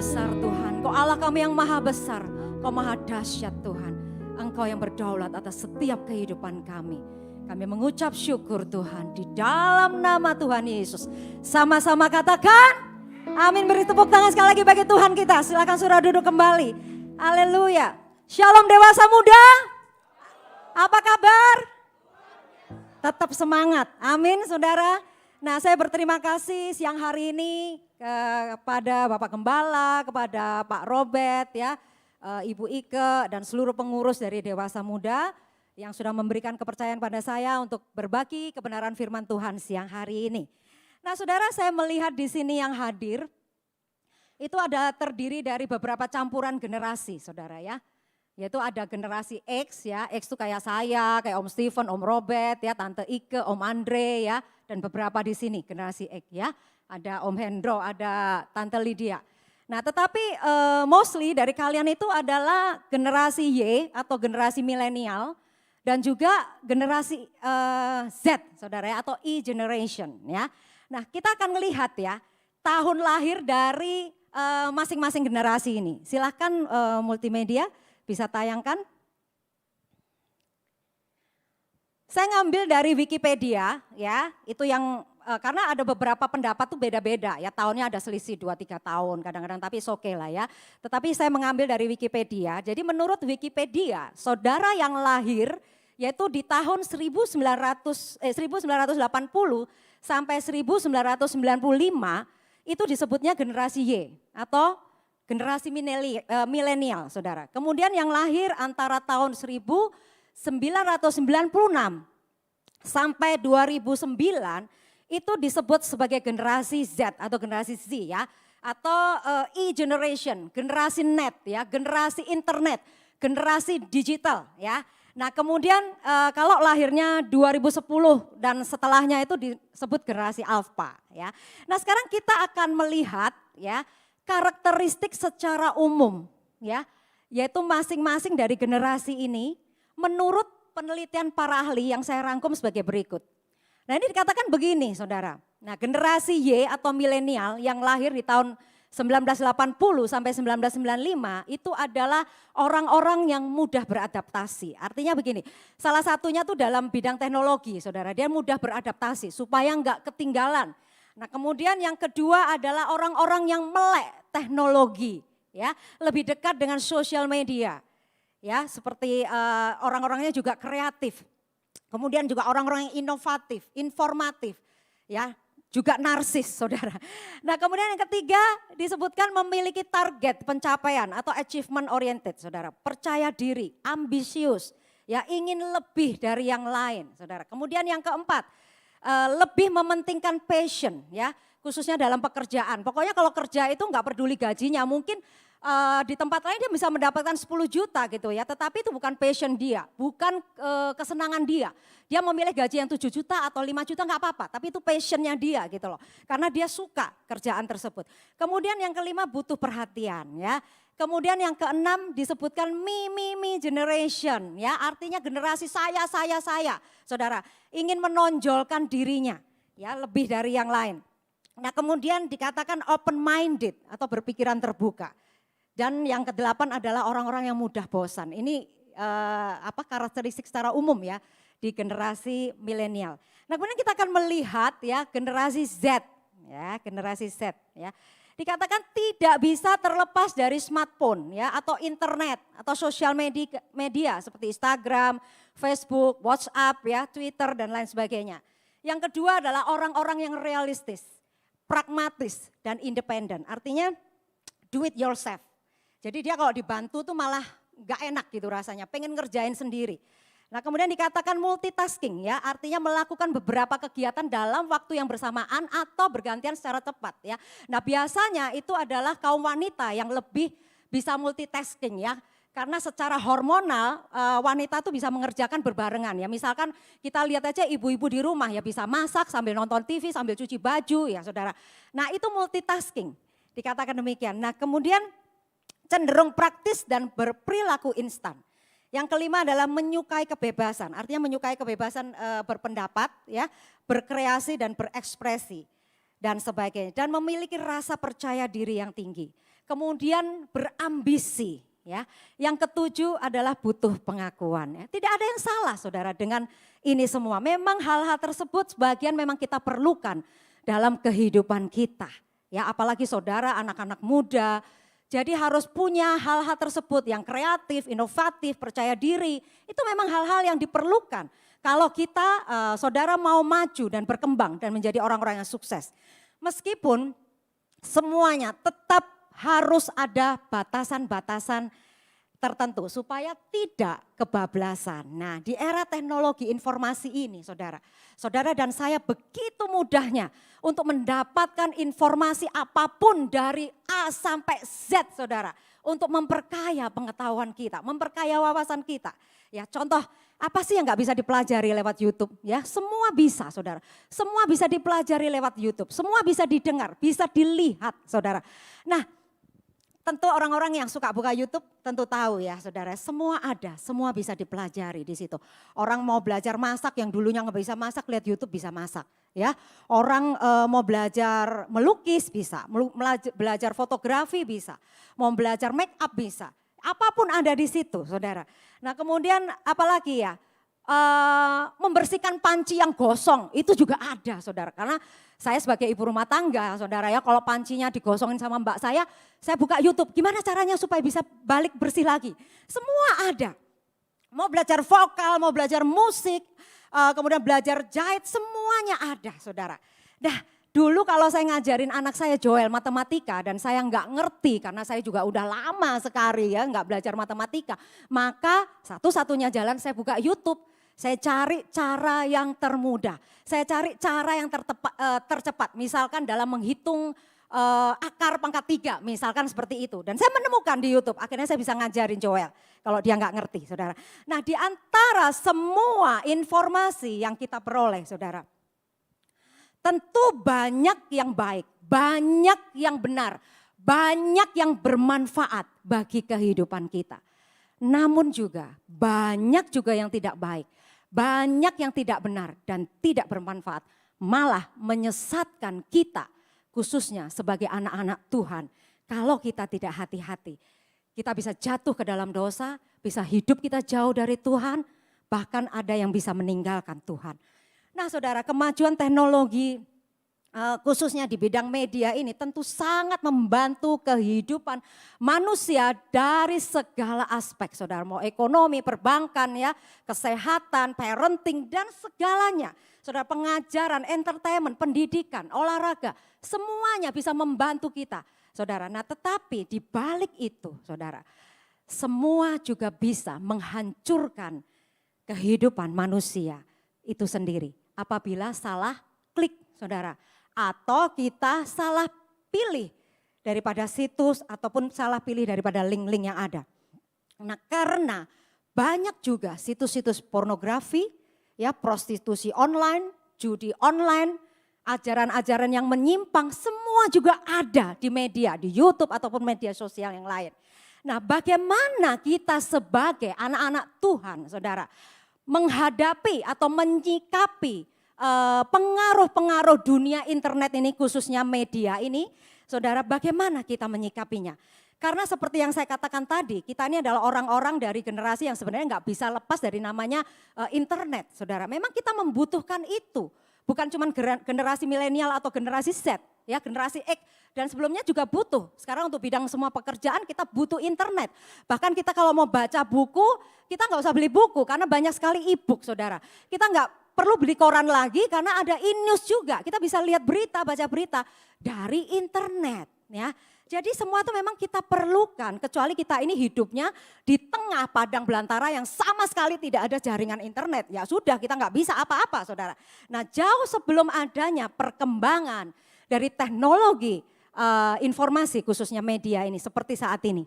besar Tuhan, Kau Allah kami yang maha besar, Kau maha dahsyat Tuhan. Engkau yang berdaulat atas setiap kehidupan kami. Kami mengucap syukur Tuhan di dalam nama Tuhan Yesus. Sama-sama katakan, amin. Beri tepuk tangan sekali lagi bagi Tuhan kita. Silakan saudara duduk kembali. Haleluya. Shalom dewasa muda. Apa kabar? Tetap semangat. Amin saudara. Nah, saya berterima kasih siang hari ini kepada Bapak Gembala, kepada Pak Robert ya, Ibu Ike dan seluruh pengurus dari Dewasa Muda yang sudah memberikan kepercayaan pada saya untuk berbagi kebenaran firman Tuhan siang hari ini. Nah, saudara, saya melihat di sini yang hadir itu ada terdiri dari beberapa campuran generasi, saudara ya. Yaitu ada generasi X ya, X itu kayak saya, kayak Om Steven, Om Robert ya, Tante Ike, Om Andre ya, dan beberapa di sini generasi X ya. Ada Om Hendro, ada Tante Lydia. Nah tetapi mostly dari kalian itu adalah generasi Y atau generasi milenial dan juga generasi Z saudara ya, atau E generation ya. Nah kita akan melihat ya tahun lahir dari masing-masing generasi ini. Silahkan multimedia bisa tayangkan. Saya ngambil dari Wikipedia ya, itu yang karena ada beberapa pendapat tuh beda-beda ya, tahunnya ada selisih 2-3 tahun kadang-kadang, tapi oke lah ya. Tetapi saya mengambil dari Wikipedia, jadi menurut Wikipedia saudara yang lahir yaitu di tahun 1980 sampai 1995 itu disebutnya generasi Y atau generasi milenial saudara. Kemudian yang lahir antara tahun 1996 sampai 2009 itu disebut sebagai generasi Z atau generasi Z ya. Atau E generation, generasi net ya, generasi internet, generasi digital ya. Nah kemudian kalau lahirnya 2010 dan setelahnya itu disebut generasi alpha ya. Nah sekarang kita akan melihat ya karakteristik secara umum ya, yaitu masing-masing dari generasi ini menurut penelitian para ahli yang saya rangkum sebagai berikut. Nah ini dikatakan begini saudara, nah generasi Y atau milenial yang lahir di tahun 1980 sampai 1995 itu adalah orang-orang yang mudah beradaptasi. Artinya begini, salah satunya tuh dalam bidang teknologi saudara, dia mudah beradaptasi supaya enggak ketinggalan. Nah kemudian yang kedua adalah orang-orang yang melek teknologi ya, lebih dekat dengan sosial media ya, seperti orang-orangnya juga kreatif. Kemudian juga orang-orang yang inovatif, informatif ya, juga narsis saudara. Nah kemudian yang ketiga disebutkan memiliki target pencapaian atau achievement oriented saudara, percaya diri, ambisius ya, ingin lebih dari yang lain saudara. Kemudian yang keempat, lebih mementingkan passion ya, khususnya dalam pekerjaan. Pokoknya kalau kerja itu nggak peduli gajinya, mungkin di tempat lain dia bisa mendapatkan 10 juta gitu ya, tetapi itu bukan passion dia, bukan kesenangan dia. Dia memilih gaji yang 7 juta atau 5 juta nggak apa-apa, tapi itu passionnya dia gitu loh. Karena dia suka kerjaan tersebut. Kemudian yang kelima butuh perhatian ya. Kemudian yang keenam disebutkan me generation ya, artinya generasi saya. Saudara, ingin menonjolkan dirinya ya, lebih dari yang lain. Nah, kemudian dikatakan open minded atau berpikiran terbuka. Dan yang kedelapan adalah orang-orang yang mudah bosan. Ini karakteristik secara umum ya di generasi milenial. Nah, kemudian kita akan melihat ya generasi Z ya, generasi Z ya. Dikatakan tidak bisa terlepas dari smartphone ya, atau internet atau sosial media seperti Instagram, Facebook, WhatsApp ya, Twitter dan lain sebagainya. Yang kedua adalah orang-orang yang realistis, pragmatis dan independen. Artinya do it yourself. Jadi dia kalau dibantu tuh malah gak enak gitu rasanya, pengen ngerjain sendiri. Nah kemudian dikatakan multitasking ya, artinya melakukan beberapa kegiatan dalam waktu yang bersamaan atau bergantian secara cepat ya. Nah biasanya itu adalah kaum wanita yang lebih bisa multitasking ya. Karena secara hormonal wanita tuh bisa mengerjakan berbarengan ya. Misalkan kita lihat aja ibu-ibu di rumah ya, bisa masak sambil nonton TV, sambil cuci baju ya saudara. Nah itu multitasking, dikatakan demikian. Nah kemudian cenderung praktis dan berperilaku instan. Yang kelima adalah menyukai kebebasan, artinya menyukai kebebasan berpendapat, ya, berkreasi dan berekspresi dan sebagainya. Dan memiliki rasa percaya diri yang tinggi. kemudian berambisi, ya. Yang ketujuh adalah butuh pengakuan. Ya. Tidak ada yang salah saudara dengan ini semua. Memang hal-hal tersebut sebagian memang kita perlukan dalam kehidupan kita. Ya, apalagi saudara anak-anak muda. Jadi harus punya hal-hal tersebut yang kreatif, inovatif, percaya diri. Itu memang hal-hal yang diperlukan. Kalau kita saudara mau maju dan berkembang dan menjadi orang-orang yang sukses. Meskipun semuanya tetap harus ada batasan-batasan tertentu supaya tidak kebablasan. Nah, di era teknologi informasi ini saudara dan saya begitu mudahnya untuk mendapatkan informasi apapun dari A sampai Z saudara. Untuk memperkaya pengetahuan kita, memperkaya wawasan kita. Ya, contoh apa sih yang gak bisa dipelajari lewat YouTube? Ya, semua bisa saudara. Semua bisa dipelajari lewat YouTube, semua bisa didengar, bisa dilihat saudara. Nah, tentu orang-orang yang suka buka YouTube tentu tahu ya saudara, semua ada, semua bisa dipelajari di situ. Orang mau belajar masak yang dulunya nggak bisa masak, lihat YouTube bisa masak. Ya, orang mau belajar melukis bisa, belajar fotografi bisa, mau belajar make up bisa. Apapun ada di situ saudara. Nah kemudian apalagi ya, membersihkan panci yang gosong itu juga ada saudara. Karena saya sebagai ibu rumah tangga saudara ya, kalau pancinya digosongin sama mbak saya buka YouTube. Gimana caranya supaya bisa balik bersih lagi. Semua ada. Mau belajar vokal, mau belajar musik, kemudian belajar jahit, semuanya ada saudara. Nah dulu kalau saya ngajarin anak saya Joel matematika dan saya nggak ngerti karena saya juga udah lama sekali ya nggak belajar matematika. Maka satu-satunya jalan saya buka YouTube. Saya cari cara yang termudah, saya cari cara yang tercepat. Misalkan dalam menghitung akar pangkat 3, misalkan seperti itu. Dan saya menemukan di YouTube, akhirnya saya bisa ngajarin Joel kalau dia nggak ngerti saudara. Nah di antara semua informasi yang kita peroleh saudara, tentu banyak yang baik, banyak yang benar, banyak yang bermanfaat bagi kehidupan kita. Namun juga banyak juga yang tidak baik, banyak yang tidak benar dan tidak bermanfaat. Malah menyesatkan kita khususnya sebagai anak-anak Tuhan. Kalau kita tidak hati-hati, kita bisa jatuh ke dalam dosa, bisa hidup kita jauh dari Tuhan, bahkan ada yang bisa meninggalkan Tuhan. Nah saudara, kemajuan teknologi khususnya di bidang media ini tentu sangat membantu kehidupan manusia dari segala aspek saudara. Mau ekonomi, perbankan ya, kesehatan, parenting dan segalanya. Saudara, pengajaran, entertainment, pendidikan, olahraga, semuanya bisa membantu kita saudara. Nah tetapi di balik itu saudara, semua juga bisa menghancurkan kehidupan manusia itu sendiri. Apabila salah klik saudara, atau kita salah pilih daripada situs ataupun salah pilih daripada link-link yang ada. Nah karena banyak juga situs-situs pornografi, ya prostitusi online, judi online, ajaran-ajaran yang menyimpang semua juga ada di media, di YouTube ataupun media sosial yang lain. Nah bagaimana kita sebagai anak-anak Tuhan saudara, menghadapi atau menyikapi pengaruh-pengaruh dunia internet ini khususnya media ini, saudara bagaimana kita menyikapinya? Karena seperti yang saya katakan tadi, kita ini adalah orang-orang dari generasi yang sebenarnya nggak bisa lepas dari namanya internet, saudara. Memang kita membutuhkan itu, bukan cuma generasi milenial atau generasi Z, ya generasi X dan sebelumnya juga butuh. Sekarang untuk bidang semua pekerjaan kita butuh internet. Bahkan kita kalau mau baca buku, kita nggak usah beli buku karena banyak sekali e-book, saudara. Kita nggak perlu beli koran lagi karena ada e-news juga. Kita bisa lihat berita, baca berita dari internet, ya. Jadi semua itu memang kita perlukan, kecuali kita ini hidupnya di tengah padang belantara yang sama sekali tidak ada jaringan internet. Ya sudah, kita nggak bisa apa-apa saudara. Nah jauh sebelum adanya perkembangan dari teknologi informasi khususnya media ini seperti saat ini.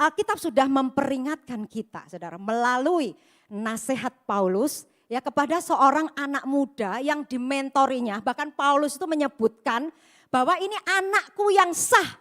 Alkitab sudah memperingatkan kita saudara melalui nasihat Paulus ya kepada seorang anak muda yang dimentorinya. Bahkan Paulus itu menyebutkan bahwa ini anakku yang sah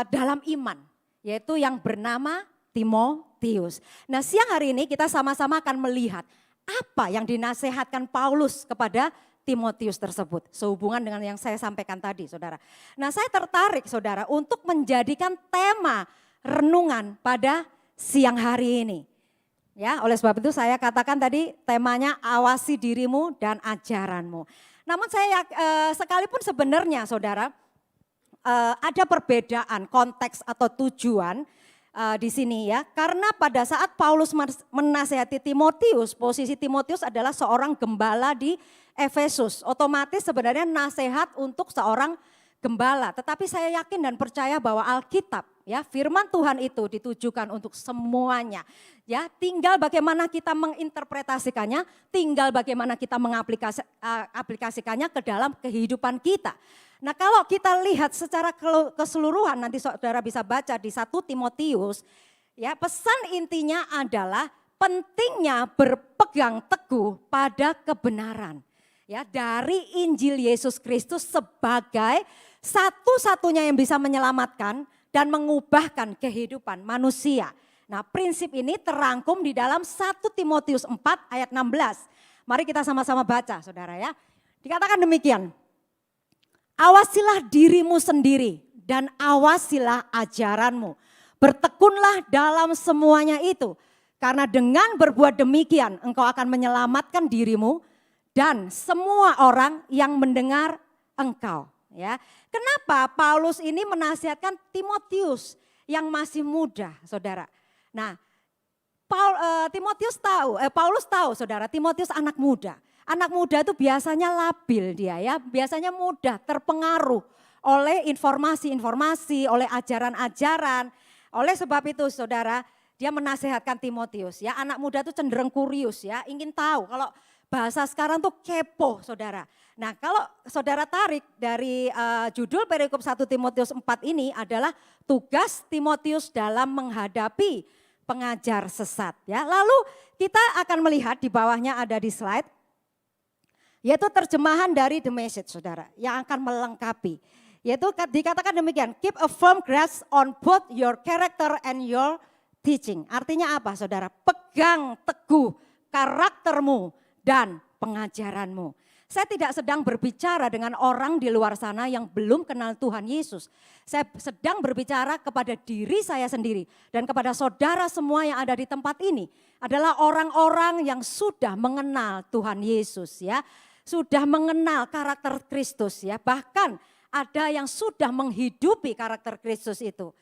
dalam iman, yaitu yang bernama Timotius. Nah siang hari ini kita sama-sama akan melihat apa yang dinasehatkan Paulus kepada Timotius tersebut. Sehubungan dengan yang saya sampaikan tadi, saudara. Nah, saya tertarik, saudara, untuk menjadikan tema renungan pada siang hari ini. Ya, oleh sebab itu saya katakan tadi temanya awasi dirimu dan ajaranmu. Namun saya sekalipun sebenarnya, saudara, ada perbedaan konteks atau tujuan di sini ya. Karena pada saat Paulus menasihati Timotius, posisi Timotius adalah seorang gembala di Efesus. Otomatis sebenarnya nasihat untuk seorang gembala. Tetapi saya yakin dan percaya bahwa Alkitab, ya, firman Tuhan itu ditujukan untuk semuanya. Ya, tinggal bagaimana kita menginterpretasikannya, tinggal bagaimana kita mengaplikasikannya ke dalam kehidupan kita. Nah, kalau kita lihat secara keseluruhan, nanti saudara bisa baca di 1 Timotius, ya, pesan intinya adalah pentingnya berpegang teguh pada kebenaran. Ya, dari Injil Yesus Kristus sebagai satu-satunya yang bisa menyelamatkan dan mengubahkan kehidupan manusia. Nah, prinsip ini terangkum di dalam 1 Timotius 4 ayat 16. Mari kita sama-sama baca, saudara ya. Dikatakan demikian, awasilah dirimu sendiri dan awasilah ajaranmu. Bertekunlah dalam semuanya itu, karena dengan berbuat demikian engkau akan menyelamatkan dirimu dan semua orang yang mendengar engkau. Ya, kenapa Paulus ini menasihatkan Timotius yang masih muda, saudara? Nah, Paulus tahu, saudara, Timotius anak muda. Anak muda itu biasanya labil dia ya, biasanya mudah terpengaruh oleh informasi-informasi, oleh ajaran-ajaran. Oleh sebab itu, saudara, dia menasehatkan Timotius ya, anak muda itu cenderung kurius ya, ingin tahu. Kalau bahasa sekarang tuh kepo, saudara. Nah, kalau saudara tarik dari judul perikop 1 Timotius 4 ini adalah tugas Timotius dalam menghadapi pengajar sesat ya. Lalu kita akan melihat di bawahnya ada di slide, yaitu terjemahan dari The Message, saudara, yang akan melengkapi. Yaitu dikatakan demikian, keep a firm grasp on both your character and your teaching. Artinya apa, saudara? Pegang teguh karaktermu dan pengajaranmu. Saya tidak sedang berbicara dengan orang di luar sana yang belum kenal Tuhan Yesus. Saya sedang berbicara kepada diri saya sendiri dan kepada saudara semua yang ada di tempat ini. Adalah orang-orang yang sudah mengenal Tuhan Yesus ya. Sudah mengenal karakter Kristus ya. Bahkan ada yang sudah menghidupi karakter Kristus itu.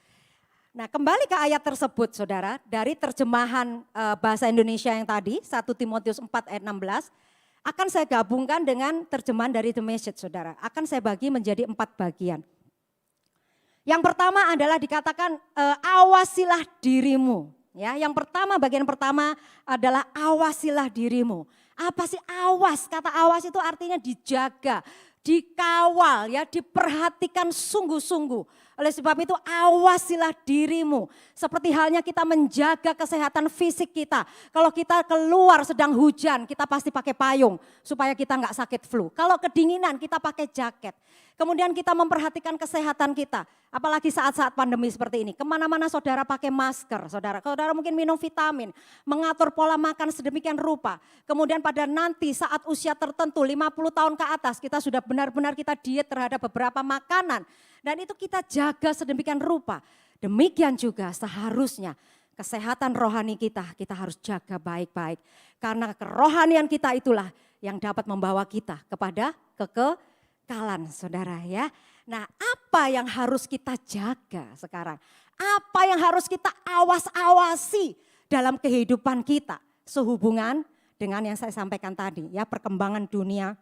Nah, kembali ke ayat tersebut, saudara, dari terjemahan bahasa Indonesia yang tadi, 1 Timotius 4 ayat 16, akan saya gabungkan dengan terjemahan dari The Message, saudara. Akan saya bagi menjadi 4 bagian. Yang pertama adalah dikatakan awasilah dirimu. Ya, yang pertama, bagian pertama adalah awasilah dirimu. Apa sih awas? Kata awas itu artinya dijaga, dikawal, ya, diperhatikan sungguh-sungguh. Oleh sebab itu awasilah dirimu. Seperti halnya kita menjaga kesehatan fisik kita. Kalau kita keluar sedang hujan, kita pasti pakai payung supaya kita nggak sakit flu. Kalau kedinginan kita pakai jaket. Kemudian kita memperhatikan kesehatan kita. Apalagi saat-saat pandemi seperti ini. Kemana-mana saudara pakai masker, saudara. Saudara mungkin minum vitamin, mengatur pola makan sedemikian rupa. Kemudian pada nanti saat usia tertentu 50 tahun ke atas kita sudah benar-benar kita diet terhadap beberapa makanan. Dan itu kita jaga sedemikian rupa. Demikian juga seharusnya kesehatan rohani kita harus jaga baik-baik. Karena kerohanian kita itulah yang dapat membawa kita kepada kekekalan, saudara ya. Nah, apa yang harus kita jaga sekarang? Apa yang harus kita awas-awasi dalam kehidupan kita? Sehubungan dengan yang saya sampaikan tadi ya, perkembangan dunia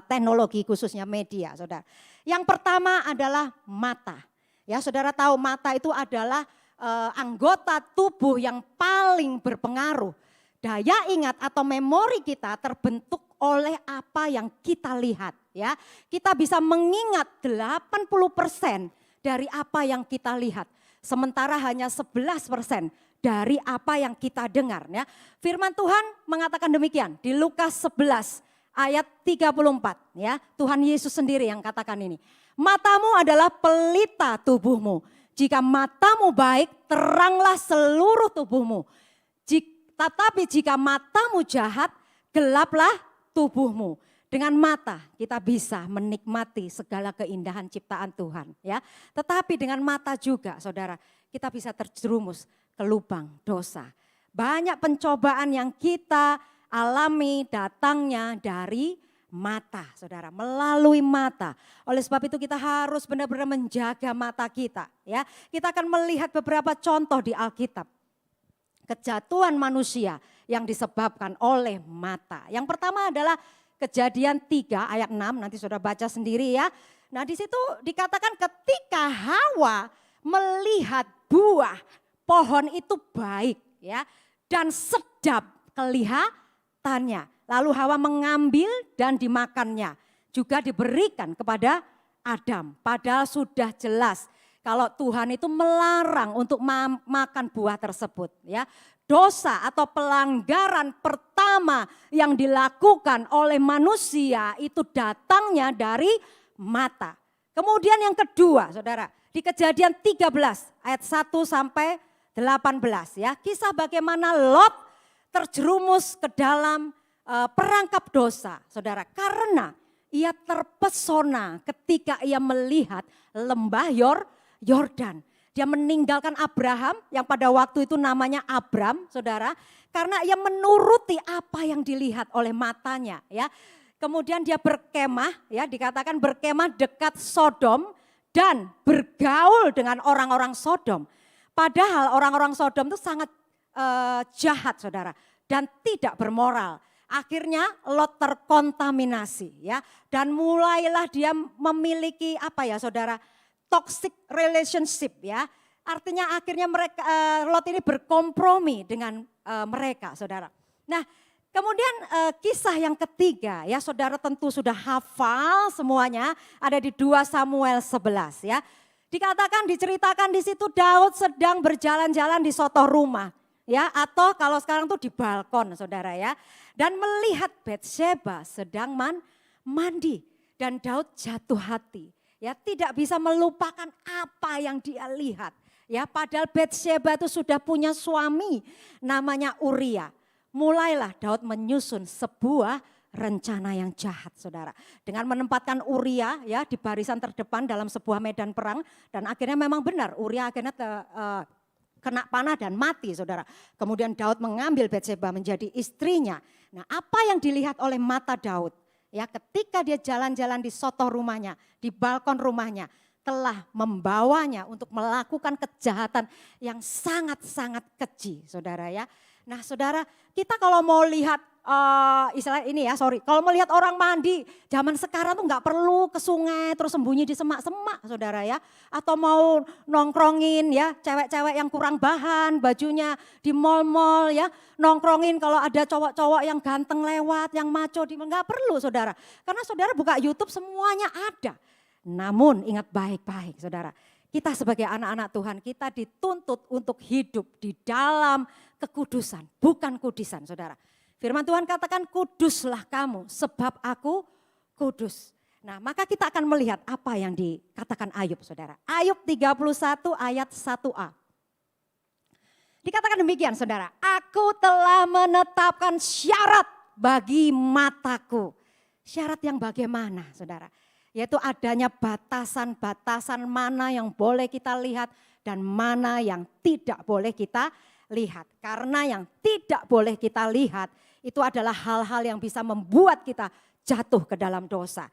teknologi khususnya media, saudara. Yang pertama adalah mata. Ya, saudara tahu mata itu adalah anggota tubuh yang paling berpengaruh. Daya ingat atau memori kita terbentuk oleh apa yang kita lihat. Ya, kita bisa mengingat 80% dari apa yang kita lihat. Sementara hanya 11% dari apa yang kita dengar. Ya. Firman Tuhan mengatakan demikian di Lukas 11. Ayat 34 ya, Tuhan Yesus sendiri yang katakan ini. Matamu adalah pelita tubuhmu. Jika matamu baik, teranglah seluruh tubuhmu. Tetapi jika matamu jahat, gelaplah tubuhmu. dengan mata kita bisa menikmati segala keindahan ciptaan Tuhan ya. Tetapi dengan mata juga saudara kita bisa terjerumus ke lubang dosa. Banyak pencobaan yang kita alami datangnya dari mata saudara, melalui mata. Oleh sebab itu kita harus benar-benar menjaga mata kita ya. Kita akan melihat beberapa contoh di Alkitab. Kejatuhan manusia yang disebabkan oleh mata. Yang pertama adalah Kejadian 3 ayat 6, nanti saudara baca sendiri ya. Nah di situ dikatakan ketika Hawa melihat buah pohon itu baik ya dan sedap kelihatannya. Lalu Hawa mengambil dan dimakannya. Juga diberikan kepada Adam. Padahal sudah jelas kalau Tuhan itu melarang untuk makan buah tersebut ya. Dosa atau pelanggaran pertama yang dilakukan oleh manusia itu datangnya dari mata. Kemudian yang kedua saudara, di Kejadian 13 ayat 1 sampai 18 ya. Kisah bagaimana Lot terjerumus ke dalam perangkap dosa saudara. Karena ia terpesona ketika ia melihat lembah Yordan. Dia meninggalkan Abraham yang pada waktu itu namanya Abram, saudara. Karena ia menuruti apa yang dilihat oleh matanya ya. Kemudian dia berkemah ya, dikatakan berkemah dekat Sodom dan bergaul dengan orang-orang Sodom. Padahal orang-orang Sodom itu sangat jahat saudara dan tidak bermoral. Akhirnya Lot terkontaminasi ya. Dan mulailah dia memiliki apa ya saudara, toxic relationship ya. Artinya akhirnya mereka Lot ini berkompromi dengan mereka saudara. Nah kemudian kisah yang ketiga ya saudara tentu sudah hafal semuanya, ada di 2 Samuel 11 ya. Dikatakan diceritakan di situ Daud sedang berjalan-jalan di sotoh rumah ya, atau kalau sekarang tuh di balkon saudara ya. Dan melihat Batsheba sedang mandi dan Daud jatuh hati. Ya, tidak bisa melupakan apa yang dia lihat. Ya, padahal Batsheba itu sudah punya suami namanya Uria. Mulailah Daud menyusun sebuah rencana yang jahat, saudara. Dengan menempatkan Uria ya di barisan terdepan dalam sebuah medan perang dan akhirnya memang benar Uria akhirnya kena panah dan mati, saudara. Kemudian Daud mengambil Batsheba menjadi istrinya. Nah, apa yang dilihat oleh mata Daud? Ya, ketika dia jalan-jalan di sotoh rumahnya, di balkon rumahnya, telah membawanya untuk melakukan kejahatan yang sangat-sangat keji, saudara ya. Nah, saudara, kita kalau mau lihat istilah ini ya, kalau melihat orang mandi, zaman sekarang tuh nggak perlu ke sungai terus sembunyi di semak-semak, saudara ya. Atau mau nongkrongin ya, cewek-cewek yang kurang bahan, bajunya di mall-mall ya, nongkrongin kalau ada cowok-cowok yang ganteng lewat, yang maco, nggak perlu saudara. Karena saudara buka YouTube semuanya ada. Namun ingat baik-baik saudara, kita sebagai anak-anak Tuhan kita dituntut untuk hidup di dalam kekudusan, bukan kudisan saudara. Firman Tuhan katakan kuduslah kamu sebab aku kudus. Nah maka kita akan melihat apa yang dikatakan Ayub saudara. Ayub 31 ayat 1a. Dikatakan demikian saudara, aku telah menetapkan syarat bagi mataku. Syarat yang bagaimana saudara? Yaitu adanya batasan-batasan mana yang boleh kita lihat dan mana yang tidak boleh kita lihat. Karena yang tidak boleh kita lihat itu adalah hal-hal yang bisa membuat kita jatuh ke dalam dosa.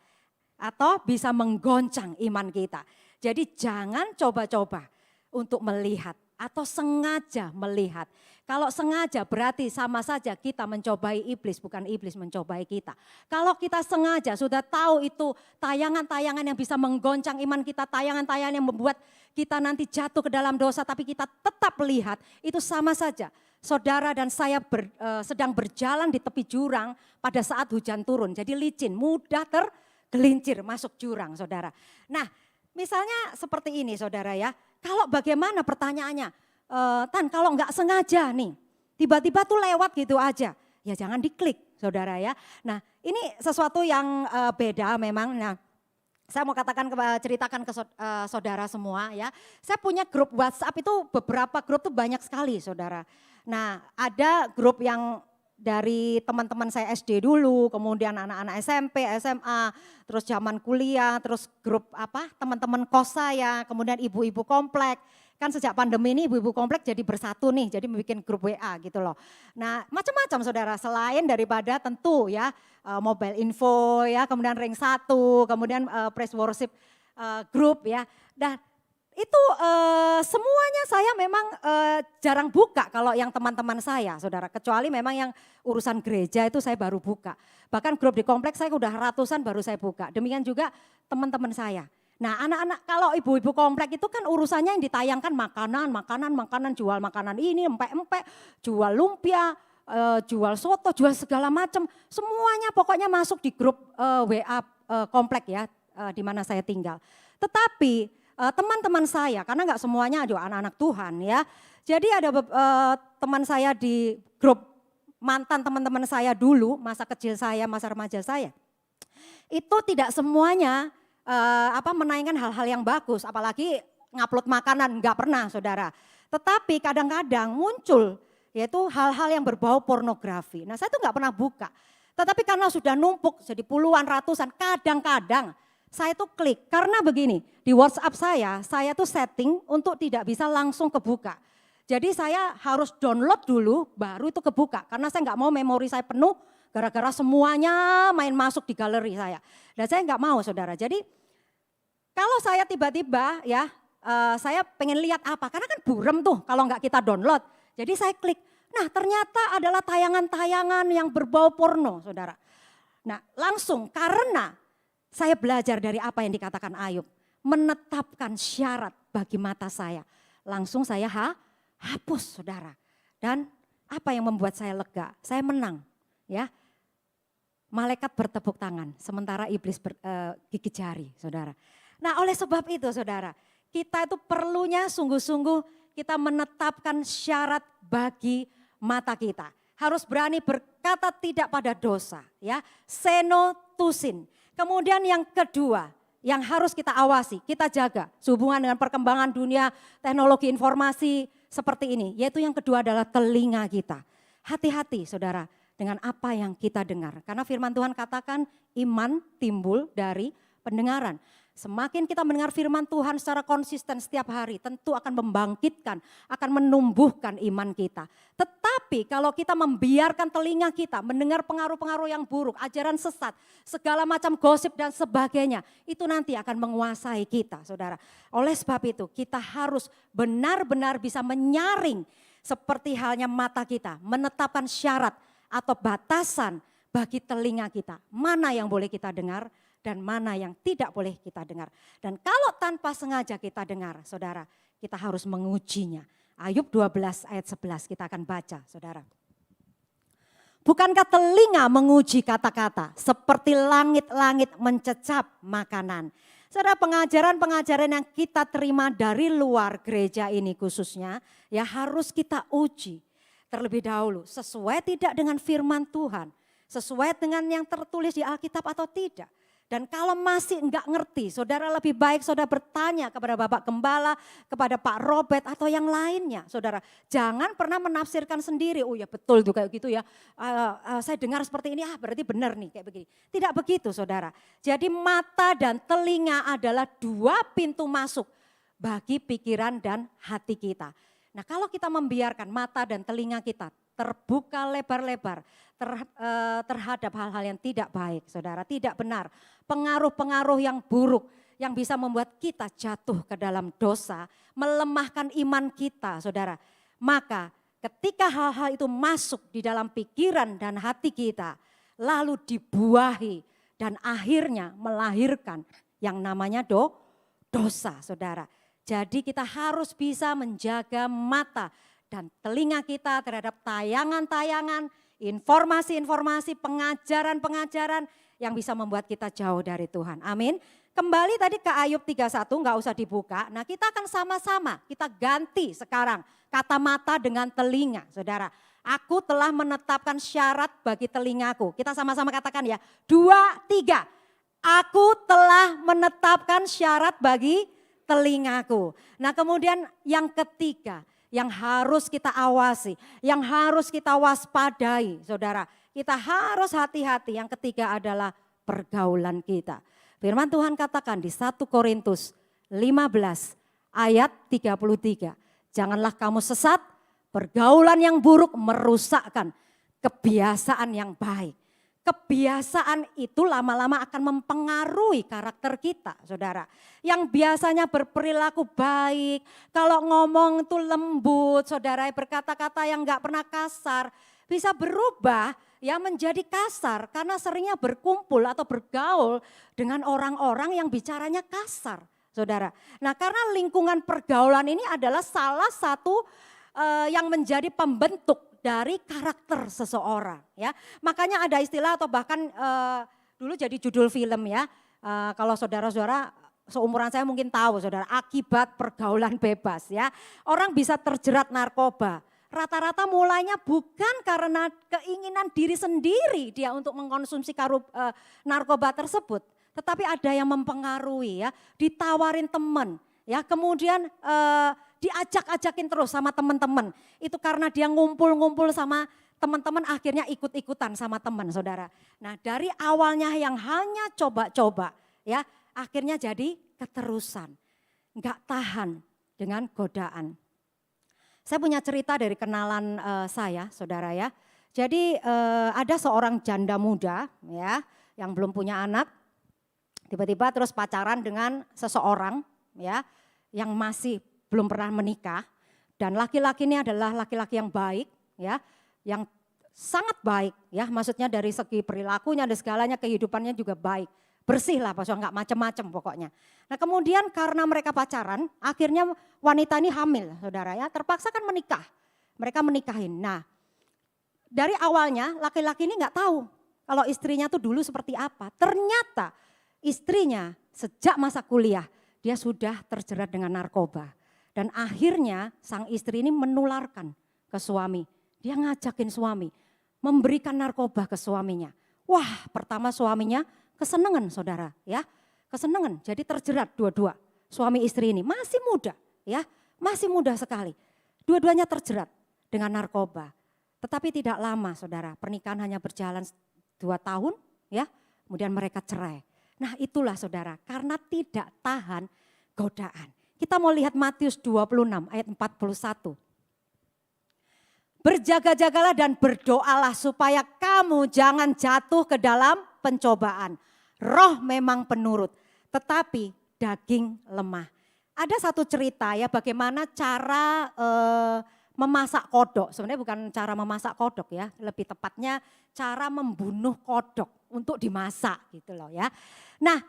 Atau bisa menggoncang iman kita. Jadi jangan coba-coba untuk melihat atau sengaja melihat. Kalau sengaja berarti sama saja kita mencobai iblis, bukan iblis mencobai kita. Kalau kita sengaja sudah tahu itu tayangan-tayangan yang bisa menggoncang iman kita, tayangan-tayangan yang membuat kita nanti jatuh ke dalam dosa tapi kita tetap melihat, itu sama saja. Saudara dan saya sedang berjalan di tepi jurang pada saat hujan turun, jadi licin, mudah tergelincir masuk jurang saudara. Nah misalnya seperti ini saudara ya, kalau bagaimana pertanyaannya, Tan kalau nggak sengaja nih, tiba-tiba tuh lewat gitu aja, ya jangan diklik saudara ya. Nah ini sesuatu yang beda memang. Nah saya mau ceritakan ke saudara semua ya. Saya punya grup WhatsApp itu beberapa grup tuh banyak sekali saudara. Nah ada grup yang dari teman-teman saya SD dulu, kemudian anak-anak SMP, SMA, terus zaman kuliah, terus grup teman-teman kos saya, kemudian ibu-ibu komplek. Kan sejak pandemi ini ibu-ibu komplek jadi bersatu nih, jadi bikin grup WA gitu loh. Nah macam-macam saudara, selain daripada tentu ya mobile info ya, kemudian ring 1, kemudian praise worship group ya. Dan itu semuanya saya memang jarang buka kalau yang teman-teman saya saudara. Kecuali memang yang urusan gereja itu saya baru buka. Bahkan grup di kompleks saya udah ratusan baru saya buka. Demikian juga teman-teman saya. Nah anak-anak kalau ibu-ibu komplek itu kan urusannya yang ditayangkan makanan, jual makanan ini, empek-empek, jual lumpia, jual soto, jual segala macam. Semuanya pokoknya masuk di grup WA komplek ya di mana saya tinggal. Tetapi teman-teman saya, karena nggak semuanya ada anak-anak Tuhan ya. Jadi ada teman saya di grup mantan teman-teman saya dulu, masa kecil saya, masa remaja saya. Itu tidak semuanya menayangkan hal-hal yang bagus, apalagi ngupload makanan, nggak pernah saudara. Tetapi kadang-kadang muncul yaitu hal-hal yang berbau pornografi. Nah saya tuh nggak pernah buka. Tetapi karena sudah numpuk jadi puluhan, ratusan, kadang-kadang saya tuh klik, karena begini, di WhatsApp saya tuh setting untuk tidak bisa langsung kebuka. Jadi saya harus download dulu, baru itu kebuka. Karena saya nggak mau memori saya penuh, gara-gara semuanya main masuk di galeri saya. Dan saya nggak mau saudara, jadi kalau saya tiba-tiba ya, saya pengen lihat apa, karena kan buram tuh kalau nggak kita download. Jadi saya klik, nah ternyata adalah tayangan-tayangan yang berbau porno saudara. Nah langsung karena saya belajar dari apa yang dikatakan Ayub, menetapkan syarat bagi mata saya. Langsung saya hapus saudara. Dan apa yang membuat saya lega? Saya menang ya. Malaikat bertepuk tangan, sementara iblis gigit jari saudara. Nah oleh sebab itu saudara, kita itu perlunya sungguh-sungguh kita menetapkan syarat bagi mata kita. Harus berani berkata tidak pada dosa ya, say no to sin. Kemudian yang kedua yang harus kita awasi, kita jaga sehubungan dengan perkembangan dunia teknologi informasi seperti ini. Yaitu yang kedua adalah telinga kita. Hati-hati saudara dengan apa yang kita dengar. Karena firman Tuhan katakan iman timbul dari pendengaran. Semakin kita mendengar firman Tuhan secara konsisten setiap hari tentu akan membangkitkan, akan menumbuhkan iman kita. Tetapi kalau kita membiarkan telinga kita mendengar pengaruh-pengaruh yang buruk, ajaran sesat, segala macam gosip dan sebagainya, itu nanti akan menguasai kita saudara. Oleh sebab itu kita harus benar-benar bisa menyaring seperti halnya mata kita, menetapkan syarat atau batasan bagi telinga kita. Mana yang boleh kita dengar dan mana yang tidak boleh kita dengar. Dan kalau tanpa sengaja kita dengar, saudara, kita harus mengujinya. Ayub 12 ayat 11 kita akan baca, saudara. Bukankah telinga menguji kata-kata seperti langit-langit mencecap makanan. Saudara, pengajaran-pengajaran yang kita terima dari luar gereja ini khususnya, ya harus kita uji terlebih dahulu. Sesuai tidak dengan firman Tuhan, sesuai dengan yang tertulis di Alkitab atau tidak. Dan kalau masih enggak ngerti, saudara lebih baik saudara bertanya kepada Bapak Gembala, kepada Pak Robert atau yang lainnya. Saudara jangan pernah menafsirkan sendiri, oh ya betul tuh kayak gitu ya. Saya dengar seperti ini, berarti benar nih kayak begini. Tidak begitu saudara. Jadi mata dan telinga adalah dua pintu masuk bagi pikiran dan hati kita. Nah kalau kita membiarkan mata dan telinga kita terbuka lebar-lebar terhadap hal-hal yang tidak baik, saudara, tidak benar. Pengaruh-pengaruh yang buruk yang bisa membuat kita jatuh ke dalam dosa, melemahkan iman kita, saudara. Maka ketika hal-hal itu masuk di dalam pikiran dan hati kita, lalu dibuahi dan akhirnya melahirkan yang namanya dosa, saudara. Jadi kita harus bisa menjaga mata dan telinga kita terhadap tayangan-tayangan, informasi-informasi, pengajaran-pengajaran yang bisa membuat kita jauh dari Tuhan. Amin. Kembali tadi ke Ayub 31, nggak usah dibuka. Nah kita akan sama-sama, kita ganti sekarang kata mata dengan telinga. Saudara, aku telah menetapkan syarat bagi telingaku. Kita sama-sama katakan ya, 2, 3. Aku telah menetapkan syarat bagi telingaku. Nah kemudian yang ketiga, yang harus kita awasi, yang harus kita waspadai, saudara. Kita harus hati-hati. Yang ketiga adalah pergaulan kita. Firman Tuhan katakan di 1 Korintus 15 ayat 33. Janganlah kamu sesat, pergaulan yang buruk merusakkan kebiasaan yang baik. Kebiasaan itu lama-lama akan mempengaruhi karakter kita, saudara. Yang biasanya berperilaku baik, kalau ngomong itu lembut, saudara, berkata-kata yang gak pernah kasar, bisa berubah ya menjadi kasar karena seringnya berkumpul atau bergaul dengan orang-orang yang bicaranya kasar, saudara. Nah, karena lingkungan pergaulan ini adalah salah satu yang menjadi pembentuk dari karakter seseorang, ya. Makanya ada istilah atau bahkan dulu jadi judul film, ya. Kalau saudara-saudara seumuran saya mungkin tahu, saudara, akibat pergaulan bebas, ya. Orang bisa terjerat narkoba. Rata-rata mulainya bukan karena keinginan diri sendiri dia untuk mengkonsumsi narkoba tersebut, tetapi ada yang mempengaruhi, ya. Ditawarin teman, ya. Kemudian diajak-ajakin terus sama teman-teman. Itu karena dia ngumpul-ngumpul sama teman-teman akhirnya ikut-ikutan sama teman, saudara. Nah, dari awalnya yang hanya coba-coba, ya, akhirnya jadi keterusan. Enggak tahan dengan godaan. Saya punya cerita dari kenalan saya, saudara, ya. Jadi ada seorang janda muda, ya, yang belum punya anak. Tiba-tiba terus pacaran dengan seseorang, ya, yang masih belum pernah menikah, dan laki-laki ini adalah laki-laki yang baik, ya, yang sangat baik, ya, maksudnya dari segi perilakunya dan segalanya, kehidupannya juga baik, bersih lah, pokoknya nggak macem-macem pokoknya. Nah, kemudian karena mereka pacaran, akhirnya wanita ini hamil, saudara, ya, terpaksa kan menikah, mereka menikahin. Nah, dari awalnya laki-laki ini nggak tahu kalau istrinya tuh dulu seperti apa. Ternyata istrinya sejak masa kuliah dia sudah terjerat dengan narkoba. Dan akhirnya sang istri ini menularkan ke suami. Dia ngajakin suami, memberikan narkoba ke suaminya. Wah, pertama suaminya kesenangan, saudara, ya. Kesenangan, jadi terjerat dua-dua. Suami istri ini masih muda, ya, masih muda sekali. Dua-duanya terjerat dengan narkoba. Tetapi tidak lama, saudara, pernikahan hanya berjalan 2 tahun, ya. Kemudian mereka cerai. Nah, itulah, saudara, karena tidak tahan godaan. Kita mau lihat Matius 26 ayat 41. Berjaga-jagalah dan berdoalah supaya kamu jangan jatuh ke dalam pencobaan. Roh memang penurut, tetapi daging lemah. Ada satu cerita, ya, bagaimana cara memasak kodok. Sebenarnya bukan cara memasak kodok, ya, lebih tepatnya cara membunuh kodok untuk dimasak gitu loh, ya. Nah,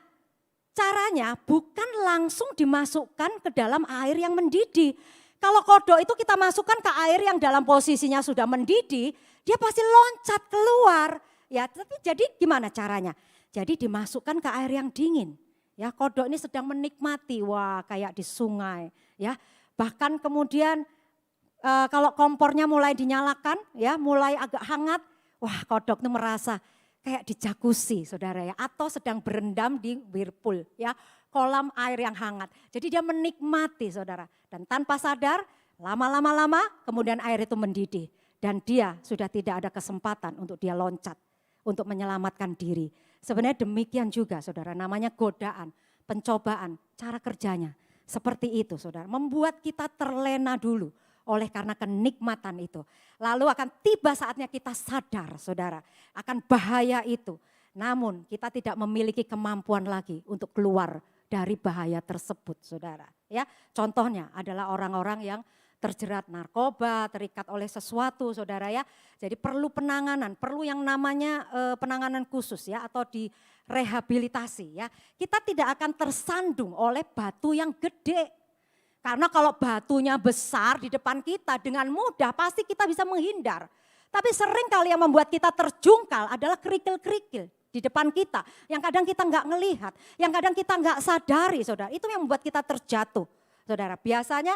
caranya bukan langsung dimasukkan ke dalam air yang mendidih. Kalau kodok itu kita masukkan ke air yang dalam posisinya sudah mendidih, dia pasti loncat keluar. Ya, tapi jadi gimana caranya? Jadi dimasukkan ke air yang dingin. Ya, kodok ini sedang menikmati, wah, kayak di sungai, ya. Bahkan kemudian kalau kompornya mulai dinyalakan, ya, mulai agak hangat, wah, kodok itu merasa kayak di jacuzzi, saudara, ya, atau sedang berendam di whirlpool, ya, kolam air yang hangat. Jadi dia menikmati, saudara, dan tanpa sadar lama-lama kemudian air itu mendidih dan dia sudah tidak ada kesempatan untuk dia loncat untuk menyelamatkan diri. Sebenarnya demikian juga, saudara, namanya godaan, pencobaan, cara kerjanya seperti itu, saudara, membuat kita terlena dulu oleh karena kenikmatan itu. Lalu akan tiba saatnya kita sadar, saudara, akan bahaya itu. Namun kita tidak memiliki kemampuan lagi untuk keluar dari bahaya tersebut, saudara. Ya, contohnya adalah orang-orang yang terjerat narkoba, terikat oleh sesuatu, saudara, ya. Jadi perlu penanganan, perlu yang namanya penanganan khusus, ya, atau direhabilitasi, ya. Kita tidak akan tersandung oleh batu yang gede. Karena kalau batunya besar di depan kita dengan mudah pasti kita bisa menghindar. Tapi sering kali yang membuat kita terjungkal adalah kerikil-kerikil di depan kita. Yang kadang kita nggak ngelihat, yang kadang kita nggak sadari, saudara. Itu yang membuat kita terjatuh, saudara. Biasanya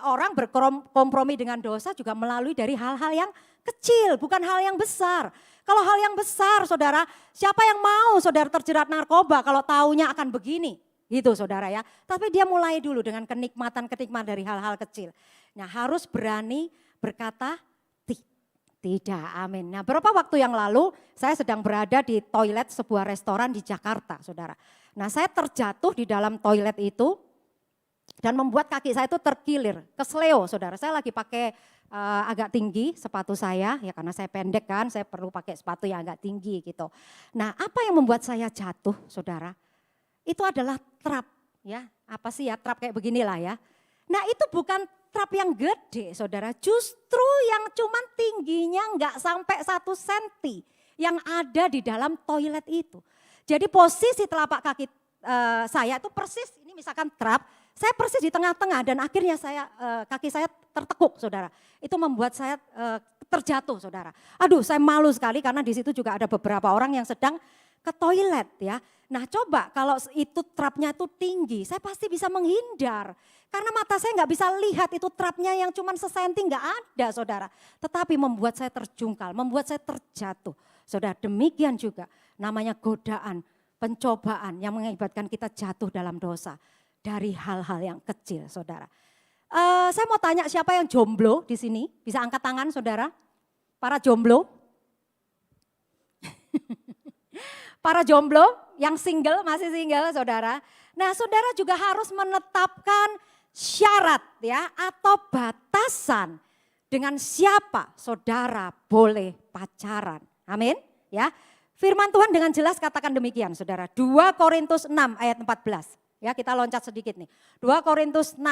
orang berkompromi dengan dosa juga melalui dari hal-hal yang kecil, bukan hal yang besar. Kalau hal yang besar, saudara, siapa yang mau saudara terjerat narkoba kalau taunya akan begini? Gitu saudara ya. Tapi dia mulai dulu dengan kenikmatan-kenikmatan dari hal-hal kecil. Nah harus berani berkata tidak, amin. Nah beberapa waktu yang lalu saya sedang berada di toilet sebuah restoran di Jakarta saudara. Nah saya terjatuh di dalam toilet itu dan membuat kaki saya itu terkilir, kesleo saudara. Saya lagi pakai agak tinggi sepatu saya, ya karena saya pendek kan, saya perlu pakai sepatu yang agak tinggi gitu. Nah apa yang membuat saya jatuh saudara? Itu adalah trap ya, apa sih ya trap kayak beginilah ya. Nah itu bukan trap yang gede saudara, justru yang cuman tingginya nggak sampai 1 senti yang ada di dalam toilet itu. Jadi posisi telapak kaki saya itu persis, ini misalkan trap, saya persis di tengah-tengah dan akhirnya kaki saya tertekuk saudara. Itu membuat saya terjatuh saudara. Aduh saya malu sekali karena di situ juga ada beberapa orang yang sedang ke toilet ya. Nah coba kalau itu trapnya itu tinggi, saya pasti bisa menghindar. Karena mata saya nggak bisa lihat itu trapnya yang cuma sesenti nggak ada saudara. Tetapi membuat saya terjungkal, membuat saya terjatuh. Saudara demikian juga namanya godaan, pencobaan yang mengakibatkan kita jatuh dalam dosa. Dari hal-hal yang kecil saudara. Saya mau tanya siapa yang jomblo di sini? Bisa angkat tangan saudara? Para jomblo? Para jomblo yang single, masih single saudara. Nah saudara juga harus menetapkan syarat ya atau batasan dengan siapa saudara boleh pacaran. Amin ya. Firman Tuhan dengan jelas katakan demikian saudara. 2 Korintus 6 ayat 14. Ya kita loncat sedikit nih. 2 Korintus 6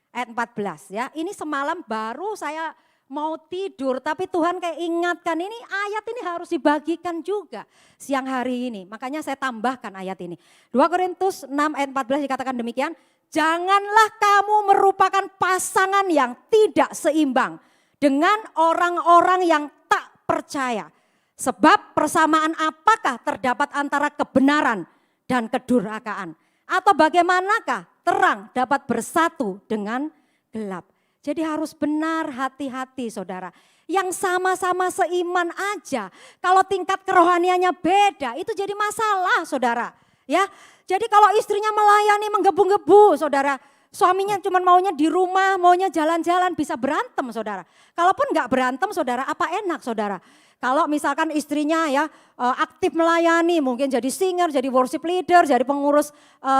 ayat 14 ya. Ini semalam baru saya mau tidur tapi Tuhan kayak ingatkan ini ayat ini harus dibagikan juga siang hari ini. Makanya saya tambahkan ayat ini. 2 Korintus 6 ayat 14 dikatakan demikian. Janganlah kamu merupakan pasangan yang tidak seimbang dengan orang-orang yang tak percaya. Sebab persamaan apakah terdapat antara kebenaran dan kedurhakaan? Atau bagaimanakah terang dapat bersatu dengan gelap? Jadi harus benar hati-hati saudara. Yang sama-sama seiman aja. Kalau tingkat kerohaniannya beda itu jadi masalah saudara. Ya, jadi kalau istrinya melayani menggebu-gebu saudara. Suaminya cuma maunya di rumah, maunya jalan-jalan bisa berantem saudara. Kalaupun enggak berantem saudara apa enak saudara. Kalau misalkan istrinya ya aktif melayani, mungkin jadi singer, jadi worship leader, jadi pengurus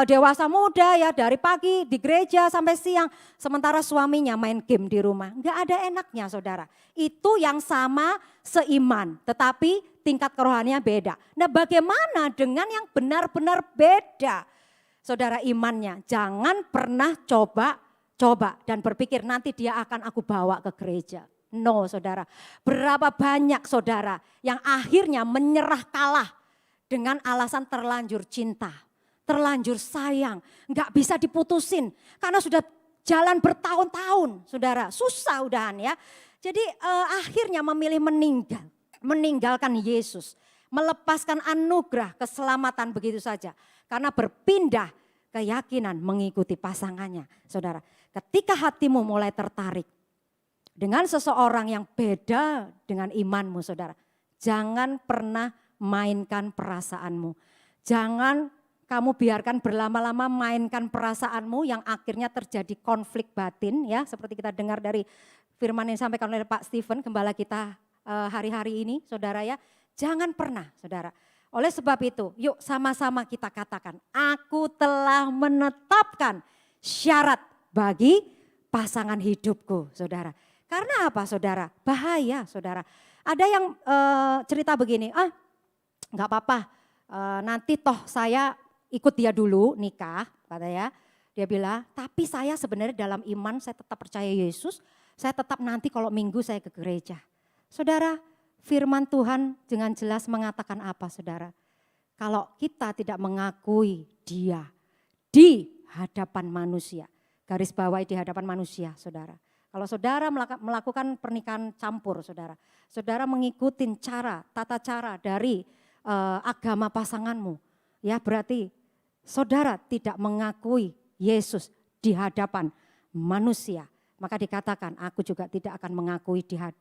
dewasa muda ya dari pagi di gereja sampai siang. Sementara suaminya main game di rumah, enggak ada enaknya saudara. Itu yang sama seiman, tetapi tingkat kerohaniannya beda. Nah bagaimana dengan yang benar-benar beda? Saudara imannya, jangan pernah coba dan berpikir nanti dia akan aku bawa ke gereja. No saudara, berapa banyak saudara yang akhirnya menyerah kalah dengan alasan terlanjur cinta, terlanjur sayang, nggak bisa diputusin karena sudah jalan bertahun-tahun saudara, susah udahan ya. Jadi akhirnya memilih meninggalkan Yesus, melepaskan anugerah keselamatan begitu saja karena berpindah keyakinan mengikuti pasangannya saudara. Ketika hatimu mulai tertarik dengan seseorang yang beda dengan imanmu saudara. Jangan pernah mainkan perasaanmu. Jangan kamu biarkan berlama-lama mainkan perasaanmu yang akhirnya terjadi konflik batin ya. Seperti kita dengar dari firman yang disampaikan oleh Pak Stephen, gembala kita hari-hari ini saudara ya. Jangan pernah saudara. Oleh sebab itu yuk sama-sama kita katakan. Aku telah menetapkan syarat bagi pasangan hidupku saudara. Karena apa saudara? Bahaya saudara. Ada yang cerita begini, nggak apa-apa nanti toh saya ikut dia dulu nikah katanya. Dia bilang, tapi saya sebenarnya dalam iman saya tetap percaya Yesus. Saya tetap nanti kalau minggu saya ke gereja. Saudara, firman Tuhan dengan jelas mengatakan apa saudara? Kalau kita tidak mengakui dia di hadapan manusia. Garis bawahi di hadapan manusia saudara. Kalau saudara melakukan pernikahan campur saudara, saudara mengikuti tata cara dari agama pasanganmu, ya berarti saudara tidak mengakui Yesus di hadapan manusia. Maka dikatakan aku juga tidak akan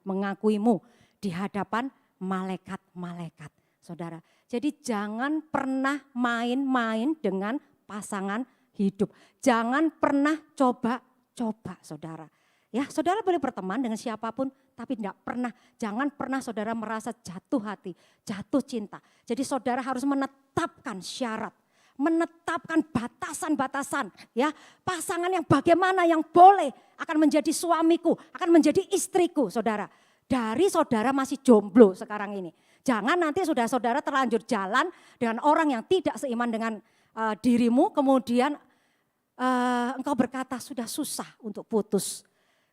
mengakuimu di hadapan malaikat-malaikat saudara. Jadi jangan pernah main-main dengan pasangan hidup. Jangan pernah coba-coba saudara. Ya, saudara boleh berteman dengan siapapun, tapi jangan pernah saudara merasa jatuh hati, jatuh cinta. Jadi saudara harus menetapkan syarat, menetapkan batasan-batasan, ya, pasangan yang bagaimana yang boleh akan menjadi suamiku, akan menjadi istriku, saudara. Dari saudara masih jomblo sekarang ini. Jangan nanti sudah saudara terlanjur jalan dengan orang yang tidak seiman dengan dirimu, kemudian engkau berkata sudah susah untuk putus.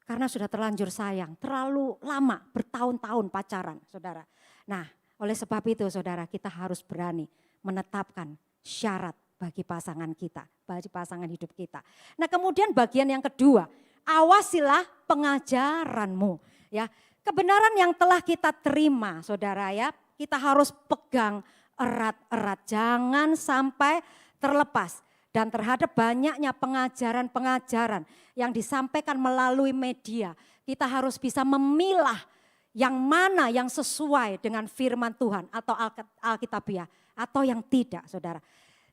Karena sudah terlanjur sayang, terlalu lama, bertahun-tahun pacaran, saudara. Nah, oleh sebab itu saudara, kita harus berani menetapkan syarat bagi pasangan kita, bagi pasangan hidup kita. Nah, kemudian bagian yang kedua, awasilah pengajaranmu. Ya, kebenaran yang telah kita terima, saudara ya, kita harus pegang erat-erat, jangan sampai terlepas. Dan terhadap banyaknya pengajaran-pengajaran yang disampaikan melalui media, kita harus bisa memilah yang mana yang sesuai dengan firman Tuhan atau Alkitabiah atau yang tidak, saudara.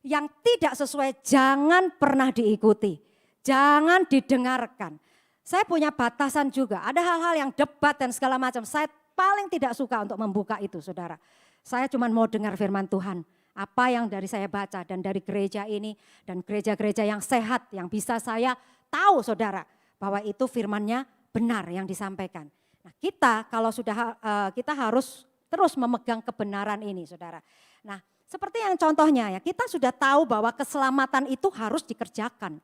Yang tidak sesuai jangan pernah diikuti, jangan didengarkan. Saya punya batasan juga, ada hal-hal yang debat dan segala macam, saya paling tidak suka untuk membuka itu, saudara. Saya cuma mau dengar firman Tuhan. Apa yang dari saya baca dan dari gereja ini dan gereja-gereja yang sehat yang bisa saya tahu saudara bahwa itu firman-Nya benar yang disampaikan. Nah, kita kalau sudah kita harus terus memegang kebenaran ini saudara. Nah, seperti yang contohnya ya, kita sudah tahu bahwa keselamatan itu harus dikerjakan.